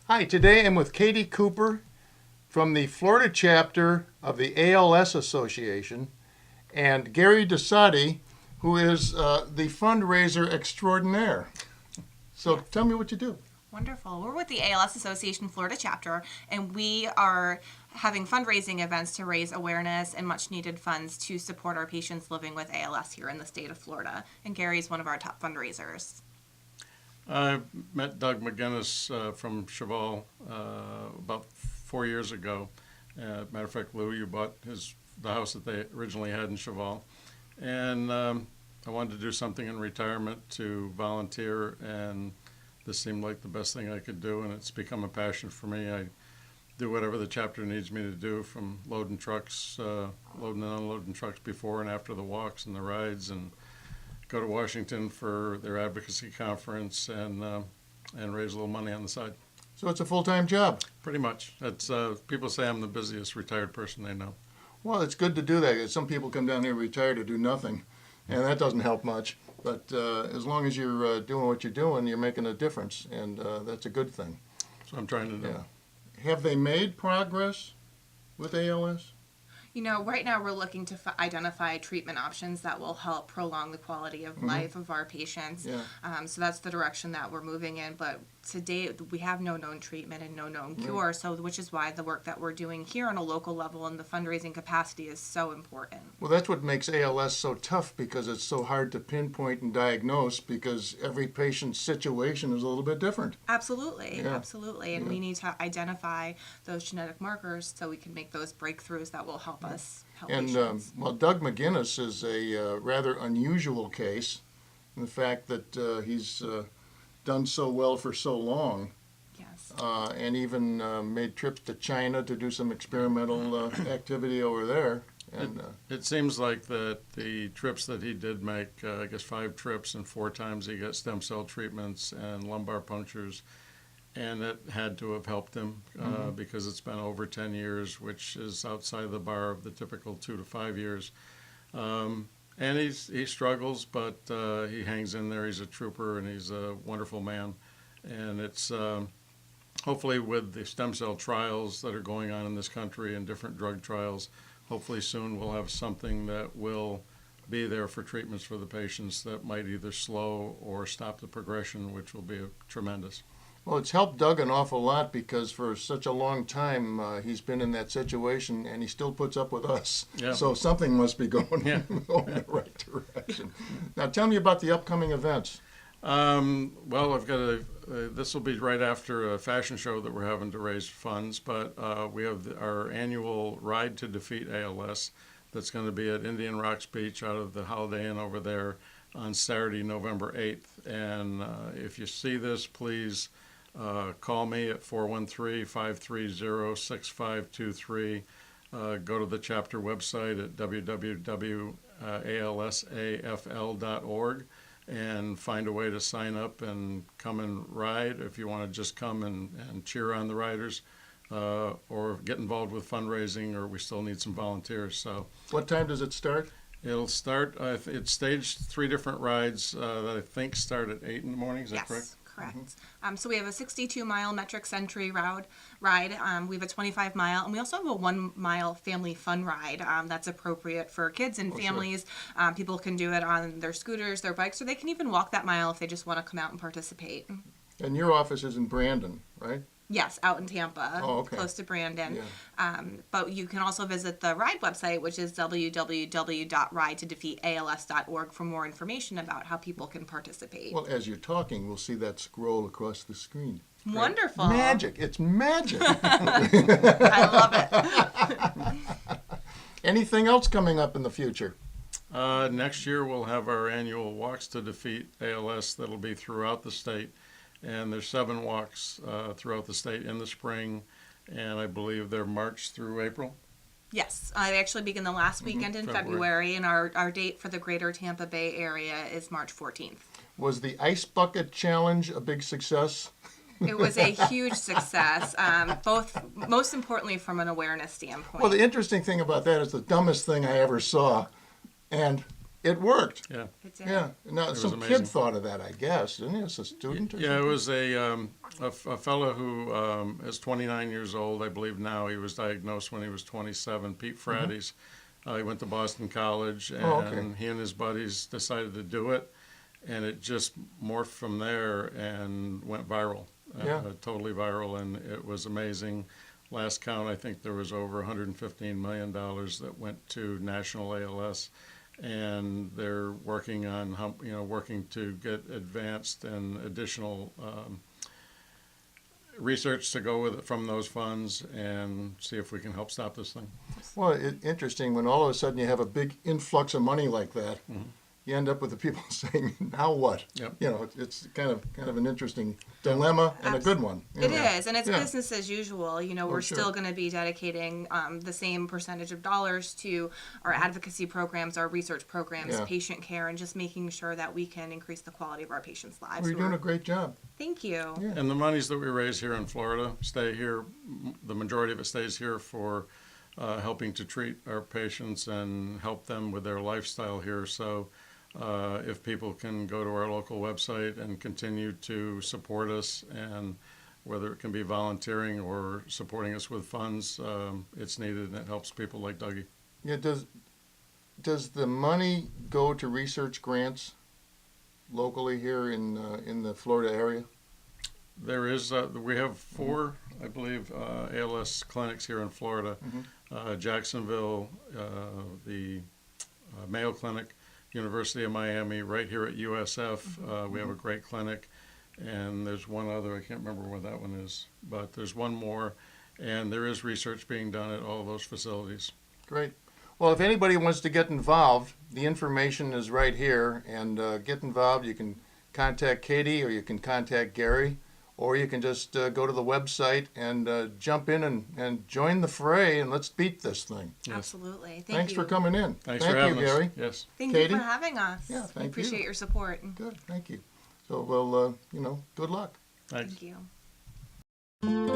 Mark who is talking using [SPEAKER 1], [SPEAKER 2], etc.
[SPEAKER 1] Hi, today I'm with Katie Cooper from the Florida chapter of the ALS Association and Gary DeSotti, who is the fundraiser extraordinaire. So tell me what you do.
[SPEAKER 2] Wonderful. We're with the ALS Association Florida chapter, and we are having fundraising events to raise awareness and much needed funds to support our patients living with ALS here in the state of Florida. And Gary is one of our top fundraisers.
[SPEAKER 3] I met Doug McGinnis from Cheval about 4 years ago. Matter of fact, Lou, you bought the house that they originally had in Cheval. And I wanted to do something in retirement to volunteer, and this seemed like the best thing I could do, and it's become a passion for me. I do whatever the chapter needs me to do, from loading trucks, loading and unloading trucks before and after the walks and the rides, and go to Washington for their advocacy conference and raise a little money on the side.
[SPEAKER 1] So it's a full-time job.
[SPEAKER 3] Pretty much. That's people say I'm the busiest retired person they know.
[SPEAKER 1] Well, it's good to do that, 'cause some people come down here retired to do nothing, and that doesn't help much. But as long as you're doing what you're doing, you're making a difference, and that's a good thing.
[SPEAKER 3] That's what I'm trying to do.
[SPEAKER 1] Yeah. Have they made progress with ALS?
[SPEAKER 2] You know, right now we're looking to identify treatment options that will help prolong the quality of life of our patients.
[SPEAKER 1] Yeah.
[SPEAKER 2] So that's the direction that we're moving in. But to date, we have no known treatment and no known cure. So, which is why the work that we're doing here on a local level and the fundraising capacity is so important.
[SPEAKER 1] Well, that's what makes ALS so tough, because it's so hard to pinpoint and diagnose, because every patient's situation is a little bit different.
[SPEAKER 2] Absolutely,
[SPEAKER 1] Yeah.
[SPEAKER 2] absolutely. And we need to identify those genetic markers so we can make those breakthroughs that will help us help
[SPEAKER 1] And
[SPEAKER 2] patients.
[SPEAKER 1] well, Doug McGinnis is a rather unusual case in the fact that he's done so well for so long,
[SPEAKER 2] Yes.
[SPEAKER 1] and even made trips to China to do some experimental activity over there. And
[SPEAKER 3] It seems like that the trips that he did make, I guess 5 trips, and 4 times he got stem cell treatments and lumbar punctures, and it had to have helped him because it's been over 10 years, which is outside the bar of the typical 2 to 5 years. And he struggles, but he hangs in there. He's a trooper, and he's a wonderful man. And it's hopefully with the stem cell trials that are going on in this country and different drug trials, hopefully soon we'll have something that will be there for treatments for the patients that might either slow or stop the progression, which will be tremendous.
[SPEAKER 1] well, it's helped Doug an awful lot, because for such a long time he's been in that situation, and he still puts up with us.
[SPEAKER 3] Yeah.
[SPEAKER 1] So something must be going,
[SPEAKER 3] Yeah.
[SPEAKER 1] going in the right direction. Now, tell me about the upcoming events.
[SPEAKER 3] Well, I've got this will be right after a fashion show that we're having to raise funds, but we have our annual Ride to Defeat ALS that's going to be at Indian Rocks Beach out of the Holiday Inn over there on Saturday, November 8th. And if you see this, please call me at 413-530-6523. Go to the chapter website at www.alsafl.org and find a way to sign up and come and ride. If you want to just come and cheer on the riders, or get involved with fundraising, or we still need some volunteers. So
[SPEAKER 1] What time does it start?
[SPEAKER 3] it'll start, it's staged 3 different rides that I think start at 8 in the morning. Is that correct?
[SPEAKER 2] Yes, correct. So we have a 62-mile metric century ride. We have a 25-mile, and we also have a 1-mile family fun ride that's appropriate for kids and families.
[SPEAKER 1] Sure.
[SPEAKER 2] People can do it on their scooters, their bikes, or they can even walk that mile if they just want to come out and participate.
[SPEAKER 1] And your office is in Brandon, right?
[SPEAKER 2] Yes, out in Tampa,
[SPEAKER 1] Oh, okay.
[SPEAKER 2] close to Brandon.
[SPEAKER 1] Yeah.
[SPEAKER 2] But you can also visit the RIDE website, which is www.ridetodefeatals.org, for more information about how people can participate.
[SPEAKER 1] Well, as you're talking, we'll see that scroll across the screen.
[SPEAKER 2] Wonderful.
[SPEAKER 1] Magic. It's magic.
[SPEAKER 2] I love it.
[SPEAKER 1] Anything else coming up in the future?
[SPEAKER 3] Next year we'll have our annual Walks to Defeat ALS that'll be throughout the state. And there's 7 walks throughout the state in the spring, and I believe they're March through April.
[SPEAKER 2] Yes, they actually begin the last weekend in February, and our date for the greater Tampa Bay area is March 14th.
[SPEAKER 1] Was the Ice Bucket Challenge a big success?
[SPEAKER 2] It was a huge success, most importantly from an awareness standpoint.
[SPEAKER 1] Well, the interesting thing about that is the dumbest thing I ever saw, and it worked.
[SPEAKER 3] Yeah.
[SPEAKER 2] It did.
[SPEAKER 1] Yeah. Now,
[SPEAKER 3] was
[SPEAKER 1] some
[SPEAKER 3] amazing.
[SPEAKER 1] kid thought of that, I guess, didn't he? It's a student or
[SPEAKER 3] Yeah, it
[SPEAKER 1] something?
[SPEAKER 3] was a fellow who is 29 years old, I believe now. He was diagnosed when he was 27, Pete Frattes. He went to Boston College, and
[SPEAKER 1] Oh, okay.
[SPEAKER 3] he and his buddies decided to do it, and it just morphed from there and went viral,
[SPEAKER 1] Yeah.
[SPEAKER 3] totally viral, and it was amazing. Last count, I think there was over $115 million that went to national ALS, and they're working on, working to get advanced and additional research to go with it from those funds and see if we can help stop this thing.
[SPEAKER 1] Well, interesting when all of a sudden you have a big influx of money like that. You end up with the people saying, "Now what?"
[SPEAKER 3] Yep.
[SPEAKER 1] You know, it's kind of an interesting dilemma and a good one.
[SPEAKER 2] It is, and it's
[SPEAKER 1] Yeah.
[SPEAKER 2] business as usual. You know, we're
[SPEAKER 1] sure.
[SPEAKER 2] still going to be dedicating the same percentage of dollars to our advocacy programs, our research programs,
[SPEAKER 1] Yeah.
[SPEAKER 2] patient care, and just making sure that we can increase the quality of our patients' lives.
[SPEAKER 1] Well, you're doing a great job.
[SPEAKER 2] Thank you.
[SPEAKER 1] Yeah.
[SPEAKER 3] And the monies that we raise here in Florida stay here. The majority of it stays here for helping to treat our patients and help them with their lifestyle here. So if people can go to our local website and continue to support us, and whether it can be volunteering or supporting us with funds, it's needed, and it helps people like Dougie.
[SPEAKER 1] Yeah. Does the money go to research grants locally here in the Florida area?
[SPEAKER 3] There is, we have 4, I believe, ALS clinics here in Florida. Jacksonville, the Mayo Clinic, University of Miami, right here at USF. We have a great clinic. And there's one other, I can't remember where that one is, but there's one more. And there is research being done at all those facilities.
[SPEAKER 1] Great. Well, if anybody wants to get involved, the information is right here. And get involved. You can contact Katie, or you can contact Gary, or you can just go to the website and jump in and join the fray, and let's beat this thing.
[SPEAKER 3] Yes.
[SPEAKER 2] Absolutely.
[SPEAKER 1] Thanks
[SPEAKER 2] you.
[SPEAKER 1] for coming in.
[SPEAKER 3] Thanks
[SPEAKER 1] Thank
[SPEAKER 3] for having
[SPEAKER 1] you, Gary.
[SPEAKER 3] us. Yes.
[SPEAKER 2] Thank
[SPEAKER 1] Katie?
[SPEAKER 2] you for having us.
[SPEAKER 1] Yeah,
[SPEAKER 2] We
[SPEAKER 1] thank
[SPEAKER 2] appreciate
[SPEAKER 1] you.
[SPEAKER 2] your support.
[SPEAKER 1] Good. Thank you. So, well, good luck.
[SPEAKER 3] Thanks.
[SPEAKER 2] Thank you.